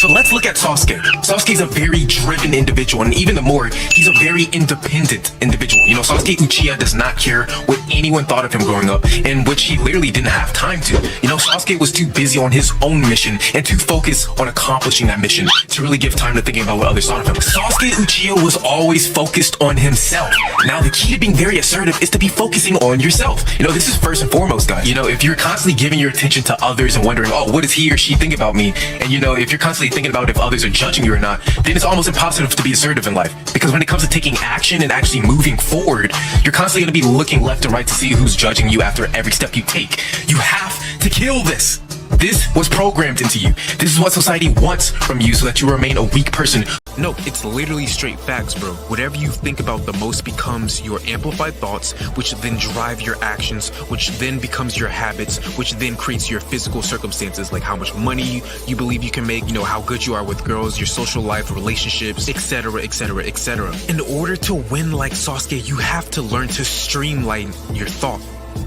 So let's look at Sasuke. Sasuke's a very driven individual, and even more, he's a very independent individual. You know, Sasuke Uchiha does not care what anyone thought of him growing up, and which he literally didn't have time to. You know, Sasuke was too busy on his own mission and too focused on accomplishing that mission to really give time to thinking about what others thought of him. Sasuke Uchiha was always focused on himself. Now, the key to being very assertive is to be focusing on yourself. You know, this is first and foremost, guys. You know, if you're constantly giving your attention to others and wondering, oh, what does he or she think about me? And you know, if you're constantly thinking about if others are judging you or not, then it's almost impossible to be assertive in life. Because when it comes to taking action and actually moving forward, you're constantly going to be looking left and right to see who's judging you after every step you take. You have to kill this. This was programmed into you. This is what society wants from you so that you remain a weak person. No, it's literally straight facts, bro. Whatever you think about the most becomes your amplified thoughts, which then drive your actions, which then becomes your habits, which then creates your physical circumstances, like how much money you believe you can make, you know, how good you are with girls, your social life, relationships, etc., etc., etc. In order to win like Sasuke, you have to learn to streamline your thought.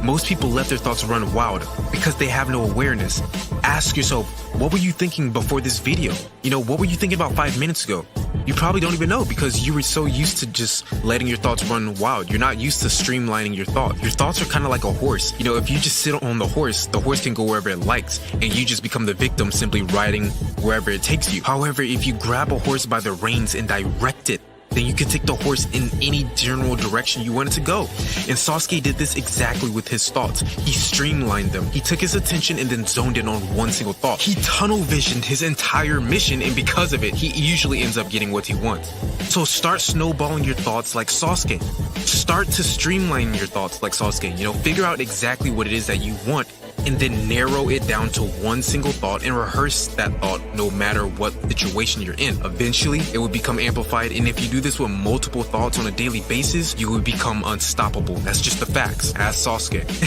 Most people let their thoughts run wild because they have no awareness. Ask yourself, what were you thinking before this video? You know, what were you thinking about 5 minutes ago? You probably don't even know because you were so used to just letting your thoughts run wild. You're not used to streamlining your thought. Your thoughts are kind of like a horse. You know, if you just sit on the horse can go wherever it likes, and you just become the victim simply riding wherever it takes you. However, if you grab a horse by the reins and direct it, then you can take the horse in any general direction you want it to go. And Sasuke did this exactly with his thoughts. He streamlined them. He took his attention and then zoned in on one single thought. He tunnel visioned his entire mission, and because of it, he usually ends up getting what he wants. So start snowballing your thoughts like Sasuke. Start to streamline your thoughts like Sasuke. You know, figure out exactly what it is that you want, and then narrow it down to one single thought and rehearse that thought no matter what situation you're in. Eventually, it will become amplified, and if you do this with multiple thoughts on a daily basis, you will become unstoppable. That's just the facts. Ask Sasuke.